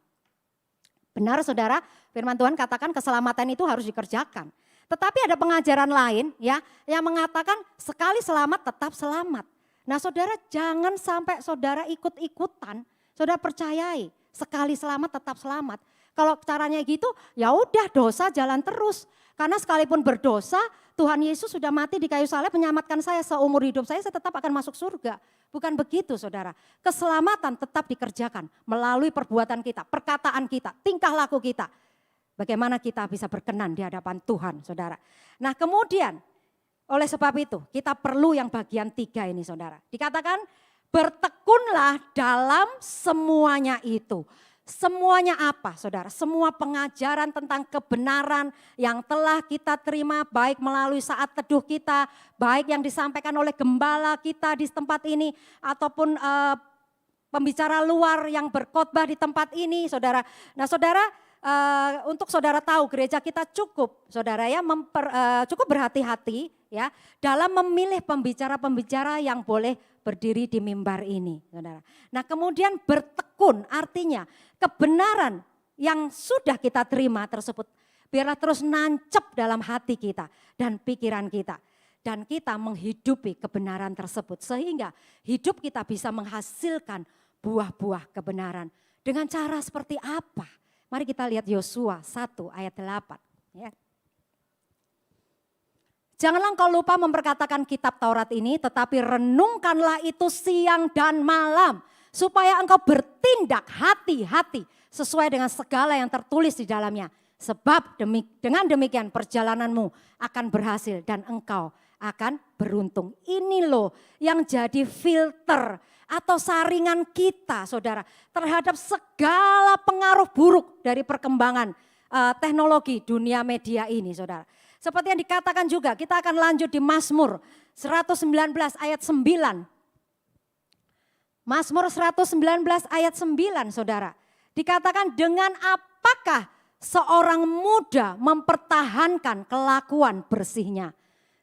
Benar saudara, firman Tuhan katakan keselamatan itu harus dikerjakan. Tetapi ada pengajaran lain ya yang mengatakan sekali selamat tetap selamat. Nah saudara jangan sampai saudara ikut-ikutan, saudara percayai sekali selamat tetap selamat. Kalau caranya gitu ya udah dosa jalan terus. Karena sekalipun berdosa Tuhan Yesus sudah mati di kayu salib menyelamatkan saya seumur hidup saya tetap akan masuk surga. Bukan begitu saudara, keselamatan tetap dikerjakan melalui perbuatan kita, perkataan kita, tingkah laku kita. Bagaimana kita bisa berkenan di hadapan Tuhan saudara. Nah kemudian oleh sebab itu kita perlu yang bagian 3 ini saudara. Dikatakan bertekunlah dalam semuanya itu. Semuanya apa saudara? Semua pengajaran tentang kebenaran yang telah kita terima baik melalui saat teduh kita. Baik yang disampaikan oleh gembala kita di tempat ini. Ataupun pembicara luar yang berkhotbah di tempat ini saudara. Nah saudara untuk saudara tahu gereja kita cukup saudara ya cukup berhati-hati ya dalam memilih pembicara-pembicara yang boleh berdiri di mimbar ini saudara. Nah kemudian bertekun artinya kebenaran yang sudah kita terima tersebut biarlah terus nancep dalam hati kita dan pikiran kita. Dan kita menghidupi kebenaran tersebut sehingga hidup kita bisa menghasilkan buah-buah kebenaran. Dengan cara seperti apa? Mari kita lihat Yosua 1 ayat 8. Ya. Janganlah engkau lupa memperkatakan kitab Taurat ini, tetapi renungkanlah itu siang dan malam. Supaya engkau bertindak hati-hati sesuai dengan segala yang tertulis di dalamnya. Sebab dengan demikian perjalananmu akan berhasil dan engkau akan beruntung. Ini loh yang jadi filter atau saringan kita saudara terhadap segala pengaruh buruk dari perkembangan teknologi dunia media ini saudara. Seperti yang dikatakan juga kita akan lanjut di Mazmur 119 ayat 9. Mazmur 119 ayat 9 saudara. Dikatakan dengan apakah seorang muda mempertahankan kelakuan bersihnya.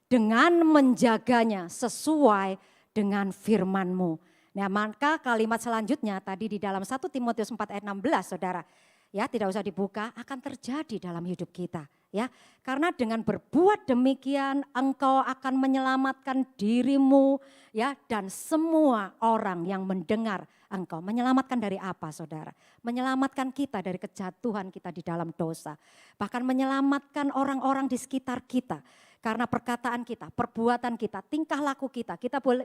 Dengan menjaganya sesuai dengan firman-Mu. Nah maka kalimat selanjutnya tadi di dalam 1 Timotius 4 ayat 16 saudara. Ya tidak usah dibuka akan terjadi dalam hidup kita. Ya karena dengan berbuat demikian engkau akan menyelamatkan dirimu ya dan semua orang yang mendengar engkau. Menyelamatkan dari apa saudara? Menyelamatkan kita dari kejatuhan kita di dalam dosa. Bahkan menyelamatkan orang-orang di sekitar kita. Karena perkataan kita, perbuatan kita, tingkah laku kita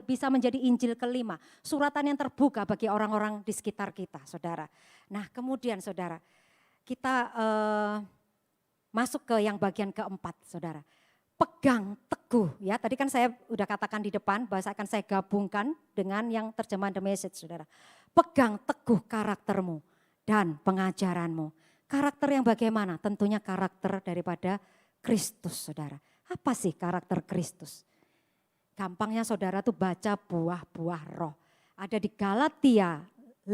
bisa menjadi Injil kelima. Suratan yang terbuka bagi orang-orang di sekitar kita saudara. Nah kemudian saudara kita masuk ke yang bagian keempat saudara. Pegang teguh ya, tadi kan saya udah katakan di depan bahwa akan saya gabungkan dengan yang terjemahan The Message saudara. Pegang teguh karaktermu dan pengajaranmu. Karakter yang bagaimana? Tentunya karakter daripada Kristus, saudara. Apa sih karakter Kristus? Gampangnya saudara tuh baca buah-buah roh. Ada di Galatia 5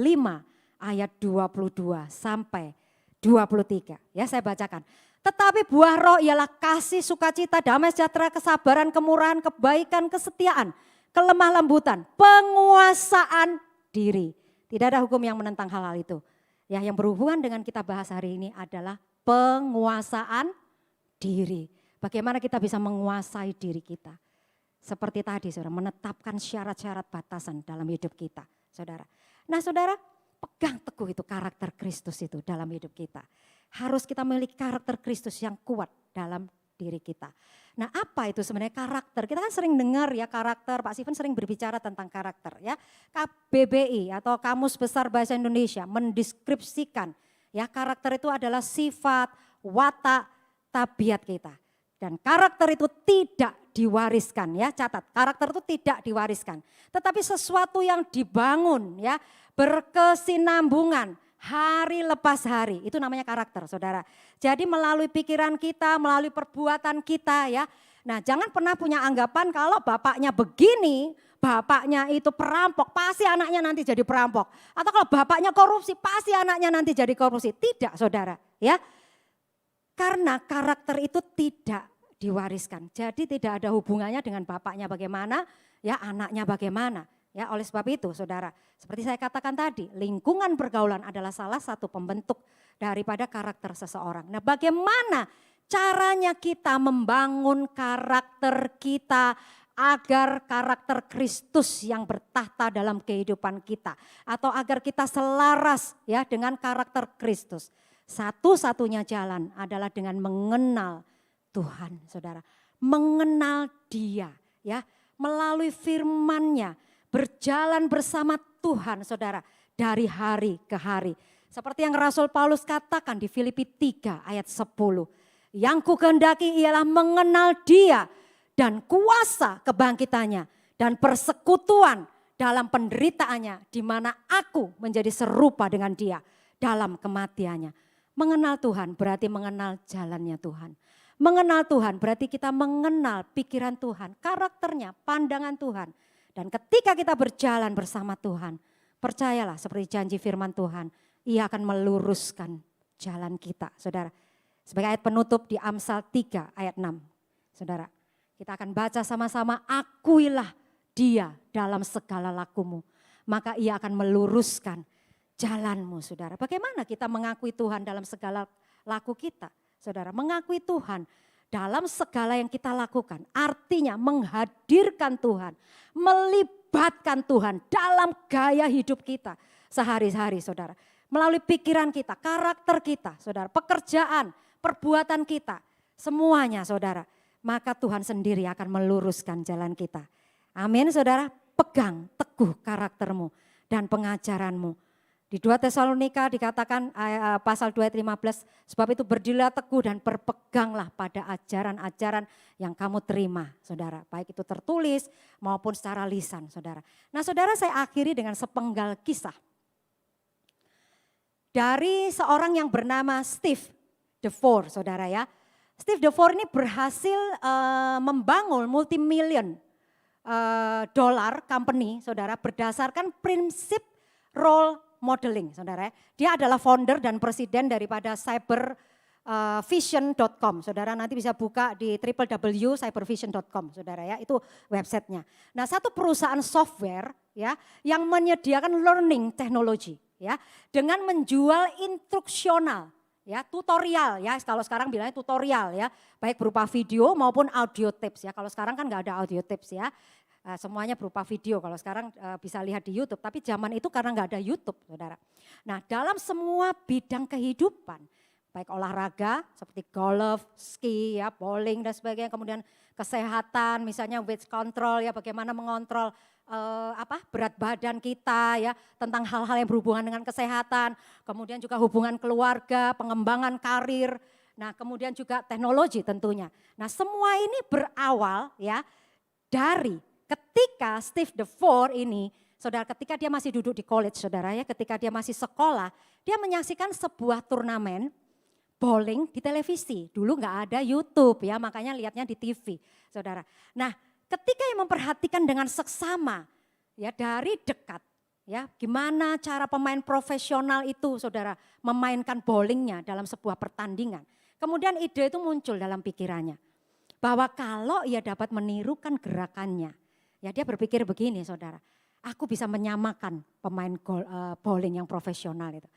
ayat 22 sampai 23. Ya, saya bacakan. Tetapi buah roh ialah kasih, sukacita, damai sejahtera, kesabaran, kemurahan, kebaikan, kesetiaan, kelemah lembutan, penguasaan diri. Tidak ada hukum yang menentang hal-hal itu. Ya, yang berhubungan dengan kita bahas hari ini adalah penguasaan diri. Bagaimana kita bisa menguasai diri kita. Seperti tadi saudara, menetapkan syarat-syarat batasan dalam hidup kita, saudara. Nah saudara, pegang teguh itu karakter Kristus itu dalam hidup kita. Harus kita memiliki karakter Kristus yang kuat dalam diri kita. Nah apa itu sebenarnya karakter? Kita kan sering dengar ya karakter, Pak Steven sering berbicara tentang karakter ya. KBBI atau Kamus Besar Bahasa Indonesia mendeskripsikan ya karakter itu adalah sifat, watak, tabiat kita. Dan karakter itu tidak diwariskan ya, catat, karakter itu tidak diwariskan. Tetapi sesuatu yang dibangun ya, berkesinambungan hari lepas hari, itu namanya karakter saudara. Jadi melalui pikiran kita, melalui perbuatan kita ya. Nah jangan pernah punya anggapan kalau bapaknya begini, bapaknya itu perampok, pasti anaknya nanti jadi perampok. Atau kalau bapaknya korupsi, pasti anaknya nanti jadi korupsi. Tidak saudara ya. Karena karakter itu tidak diwariskan. Jadi tidak ada hubungannya dengan bapaknya bagaimana, ya anaknya bagaimana. Ya oleh sebab itu saudara, seperti saya katakan tadi, lingkungan pergaulan adalah salah satu pembentuk daripada karakter seseorang. Nah bagaimana caranya kita membangun karakter kita agar karakter Kristus yang bertahta dalam kehidupan kita. Atau agar kita selaras ya dengan karakter Kristus. Satu-satunya jalan adalah dengan mengenal Tuhan, saudara. Mengenal Dia, ya, melalui firman-Nya, berjalan bersama Tuhan, saudara, dari hari ke hari. Seperti yang Rasul Paulus katakan di Filipi 3 ayat 10. Yang kukehendaki ialah mengenal Dia dan kuasa kebangkitannya dan persekutuan dalam penderitaannya, di mana aku menjadi serupa dengan Dia dalam kematiannya. Mengenal Tuhan berarti mengenal jalannya Tuhan. Mengenal Tuhan berarti kita mengenal pikiran Tuhan, karakternya, pandangan Tuhan. Dan ketika kita berjalan bersama Tuhan, percayalah seperti janji firman Tuhan, Ia akan meluruskan jalan kita, saudara. Sebagai ayat penutup di Amsal 3 ayat 6, saudara. Kita akan baca sama-sama, akuilah Dia dalam segala lakumu, maka Ia akan meluruskan jalanmu, saudara. Bagaimana kita mengakui Tuhan dalam segala laku kita, saudara? Mengakui Tuhan dalam segala yang kita lakukan. Artinya menghadirkan Tuhan, melibatkan Tuhan dalam gaya hidup kita sehari-hari, saudara. Melalui pikiran kita, karakter kita, saudara. Pekerjaan, perbuatan kita, semuanya, saudara. Maka Tuhan sendiri akan meluruskan jalan kita. Amin, saudara. Pegang teguh karaktermu dan pengajaranmu. Di 2 Tesalonika dikatakan pasal 2 ayat 15, sebab itu berdirilah teguh dan berpeganglah pada ajaran-ajaran yang kamu terima, saudara. Baik itu tertulis maupun secara lisan, saudara. Nah saudara, saya akhiri dengan sepenggal kisah. Dari seorang yang bernama Steve DeVore, saudara ya. Steve DeVore ini berhasil membangun multimillion dollar company, saudara, berdasarkan prinsip role modeling, saudara. Dia adalah founder dan presiden daripada cybervision.com. Saudara nanti bisa buka di www.cybervision.com, saudara ya, itu websitenya. Nah, satu perusahaan software ya yang menyediakan learning technology ya dengan menjual instruksional ya, tutorial ya, kalau sekarang bilangnya tutorial ya, baik berupa video maupun audio tips ya. Kalau sekarang kan nggak ada audio tips ya. Semuanya berupa video, kalau sekarang bisa lihat di YouTube, tapi zaman itu karena nggak ada YouTube, saudara. Nah dalam semua bidang kehidupan, baik olahraga seperti golf, ski, ya, bowling dan sebagainya, kemudian kesehatan, misalnya weight control ya, bagaimana mengontrol berat badan kita ya, tentang hal-hal yang berhubungan dengan kesehatan, kemudian juga hubungan keluarga, pengembangan karir, nah kemudian juga teknologi tentunya. Nah semua ini berawal ya dari ketika Steve DeVore ini, saudara, ketika dia masih duduk di college, saudara ya, ketika dia masih sekolah, Dia menyaksikan sebuah turnamen bowling di televisi. Dulu nggak ada YouTube ya, makanya lihatnya di TV, saudara. Nah, ketika yang memperhatikan dengan seksama, ya dari dekat, ya gimana cara pemain profesional itu, saudara, memainkan bowlingnya dalam sebuah pertandingan. Kemudian ide itu muncul dalam pikirannya, bahwa kalau ia dapat menirukan gerakannya, ya dia berpikir begini, saudara, aku bisa menyamakan pemain bowling yang profesional itu.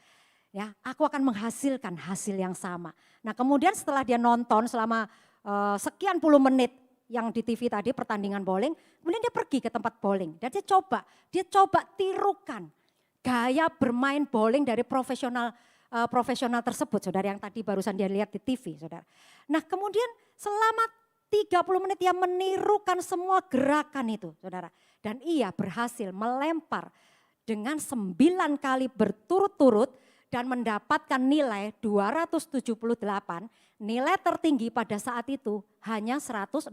Ya, aku akan menghasilkan hasil yang sama. Nah, kemudian setelah dia nonton selama sekian puluh menit yang di TV tadi pertandingan bowling, kemudian dia pergi ke tempat bowling dan dia coba tirukan gaya bermain bowling dari profesional tersebut, saudara, yang tadi barusan dia lihat di TV, saudara. Nah, kemudian selama 30 menit dia menirukan semua gerakan itu, saudara, dan ia berhasil melempar dengan 9 kali berturut-turut dan mendapatkan nilai 278, nilai tertinggi pada saat itu hanya 163.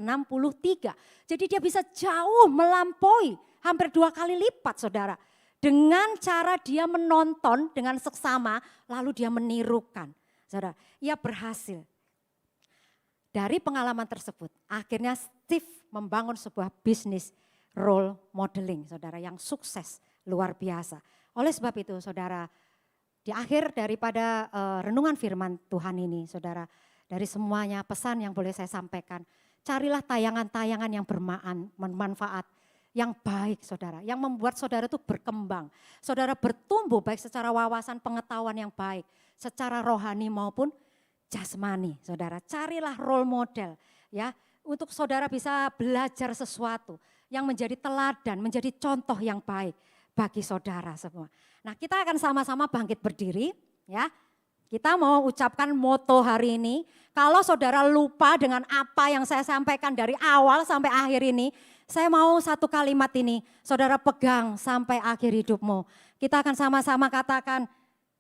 Jadi dia bisa jauh melampaui, hampir 2 kali lipat, saudara. Dengan cara dia menonton dengan seksama, lalu dia menirukan. Saudara, ia berhasil. Dari pengalaman tersebut, akhirnya Steve membangun sebuah bisnis role modeling, saudara, yang sukses luar biasa. Oleh sebab itu, saudara, di akhir daripada renungan firman Tuhan ini, saudara, dari semuanya pesan yang boleh saya sampaikan, carilah tayangan-tayangan yang bermanfaat, yang baik, saudara, yang membuat saudara itu berkembang, saudara bertumbuh baik secara wawasan pengetahuan yang baik, secara rohani maupun jasmani, saudara. Carilah role model, ya, untuk saudara bisa belajar sesuatu yang menjadi teladan, menjadi contoh yang baik bagi saudara semua. Nah, kita akan sama-sama bangkit berdiri, ya. Kita mau ucapkan moto hari ini. Kalau saudara lupa dengan apa yang saya sampaikan dari awal sampai akhir ini, saya mau satu kalimat ini, saudara pegang sampai akhir hidupmu. Kita akan sama-sama katakan,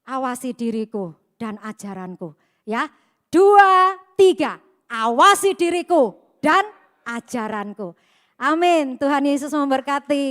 awasi diriku dan ajaranku. Ya, 2, 3, awasi diriku dan ajaranku. Amin, Tuhan Yesus memberkati.